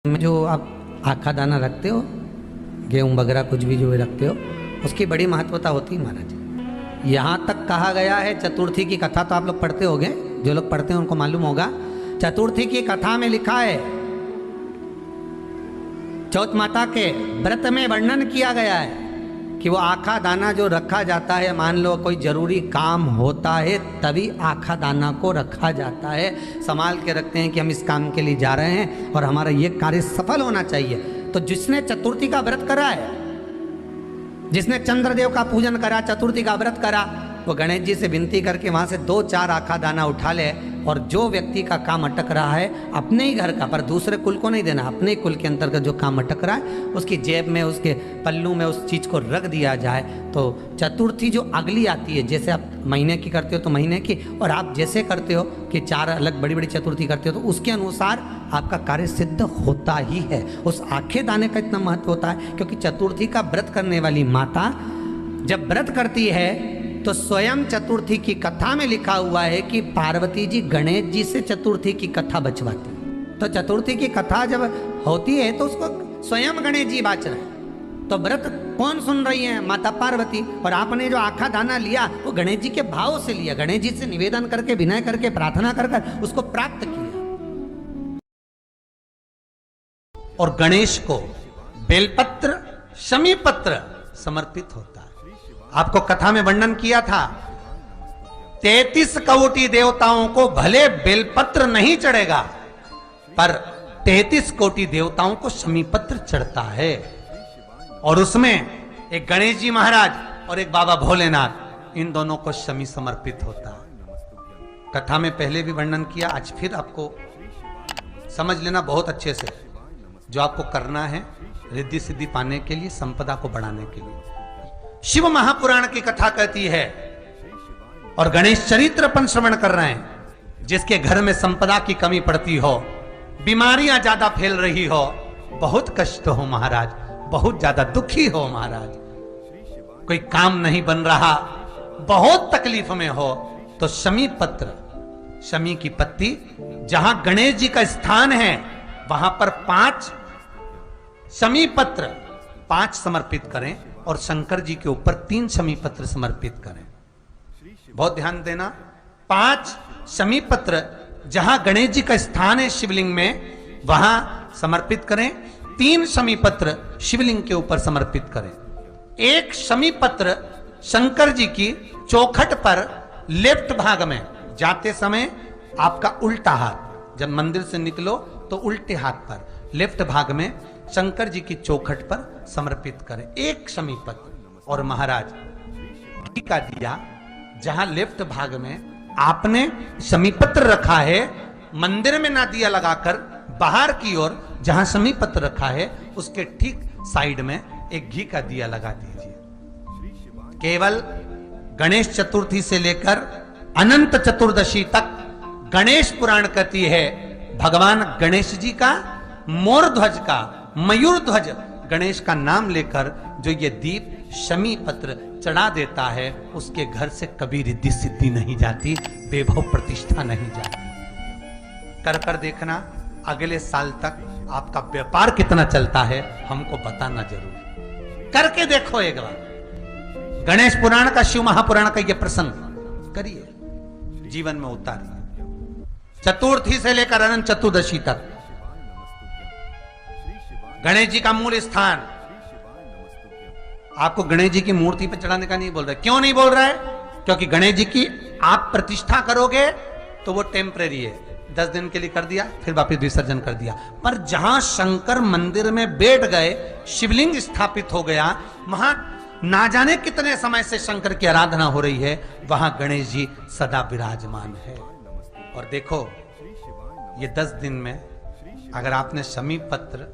में जो आप आखा दाना रखते हो, गेहूँ वगैरह कुछ भी जो रखते हो, उसकी बड़ी महत्वता होती है महाराज। यहाँ तक कहा गया है, चतुर्थी की कथा तो आप लोग पढ़ते होंगे, जो लोग पढ़ते हैं उनको मालूम होगा। चतुर्थी की कथा में लिखा है, चौथ माता के व्रत में वर्णन किया गया है कि वो आखा दाना जो रखा जाता है, मान लो कोई जरूरी काम होता है तभी आखा दाना को रखा जाता है, संभाल के रखते हैं कि हम इस काम के लिए जा रहे हैं और हमारा ये कार्य सफल होना चाहिए। तो जिसने चतुर्थी का व्रत करा है, जिसने चंद्रदेव का पूजन करा, चतुर्थी का व्रत करा, वो गणेश जी से विनती करके वहां से 2-4 आखा दाना उठा ले और जो व्यक्ति का काम अटक रहा है अपने ही घर का, पर दूसरे कुल को नहीं देना, अपने ही कुल के अंतर्गत जो काम अटक रहा है उसकी जेब में, उसके पल्लू में उस चीज़ को रख दिया जाए। तो चतुर्थी जो अगली आती है, जैसे आप महीने की करते हो तो महीने की, और आप जैसे करते हो कि 4 अलग बड़ी बड़ी चतुर्थी करते हो तो उसके अनुसार आपका कार्य सिद्ध होता ही है। उस आखे दाने का इतना महत्व होता है क्योंकि चतुर्थी का व्रत करने वाली माता जब व्रत करती है तो स्वयं चतुर्थी की कथा में लिखा हुआ है कि पार्वती जी गणेश जी से चतुर्थी की कथा बचवाती। तो चतुर्थी की कथा जब होती है तो उसको स्वयं गणेश जी बाच रहे हैं। तो व्रत कौन सुन रही है? माता पार्वती। और आपने जो आखा दाना लिया वो गणेश जी के भाव से लिया, गणेश जी से निवेदन करके, विनय करके, प्रार्थना कर उसको प्राप्त किया। और गणेश को बेलपत्र, शमी पत्र समर्पित होता है। आपको कथा में वर्णन किया था, 33 कोटि देवताओं को भले बेलपत्र नहीं चढ़ेगा पर 33 कोटि देवताओं को शमी पत्र चढ़ता है। और उसमें एक गणेश जी महाराज और एक बाबा भोलेनाथ, इन दोनों को शमी समर्पित होता है। कथा में पहले भी वर्णन किया, आज फिर आपको समझ लेना बहुत अच्छे से। जो आपको करना है रिद्धि सिद्धि पाने के लिए, संपदा को बढ़ाने के लिए, शिव महापुराण की कथा कहती है और गणेश चरित्र अपन श्रवण कर रहे हैं। जिसके घर में संपदा की कमी पड़ती हो, बीमारियां ज्यादा फैल रही हो, बहुत कष्ट हो महाराज, बहुत ज्यादा दुखी हो महाराज, कोई काम नहीं बन रहा, बहुत तकलीफ में हो, तो शमी पत्र, शमी की पत्ती, जहां गणेश जी का स्थान है वहां पर 5 शमी पत्र 5 समर्पित करें और शंकर जी के ऊपर 3 शमी पत्र समर्पित करें। बहुत ध्यान देना, 5 शमी पत्र जहां गणेश जी का स्थान है शिवलिंग में वहां समर्पित करें, 3 शमी पत्र शिवलिंग के ऊपर समर्पित करें। 1 शमी पत्र शंकर जी की चौखट पर लेफ्ट भाग में, जाते समय आपका उल्टा हाथ, जब मंदिर से निकलो तो उल्टे हाथ पर लेफ्ट भाग में शंकर जी की चौखट पर समर्पित करें 1 शमी पत्र। और महाराज घी का दिया जहां लेफ्ट भाग में आपने शमी पत्र रखा है, मंदिर में ना दिया लगाकर बाहर की ओर जहां शमी पत्र रखा है उसके ठीक साइड में एक घी का दिया लगा दीजिए। केवल गणेश चतुर्थी से लेकर अनंत चतुर्दशी तक गणेश पुराण कहती है भगवान गणेश जी का, मोर ध्वज का, मयूर ध्वज गणेश का नाम लेकर जो ये दीप शमी पत्र चढ़ा देता है उसके घर से कभी रिद्धि सिद्धि नहीं जाती, वैभव प्रतिष्ठा नहीं जाती। कर देखना, अगले साल तक आपका व्यापार कितना चलता है हमको बताना जरूर, करके देखो एक बार। गणेश पुराण का, शिव महापुराण का ये प्रसंग करिए, जीवन में उतारिए। चतुर्थी से लेकर अनंत चतुर्दशी तक गणेश जी का मूल स्थान, आपको गणेश जी की मूर्ति पर चढ़ाने का नहीं बोल रहा है। क्यों नहीं बोल रहा है? क्योंकि गणेश जी की आप प्रतिष्ठा करोगे तो वो टेम्परेरी है, 10 दिन के लिए कर दिया फिर वापस विसर्जन कर दिया। पर जहां शंकर मंदिर में बैठ गए, शिवलिंग स्थापित हो गया, वहां ना जाने कितने समय से शंकर की आराधना हो रही है, वहां गणेश जी सदा विराजमान है। और देखो ये 10 दिन में अगर आपने शमी पत्र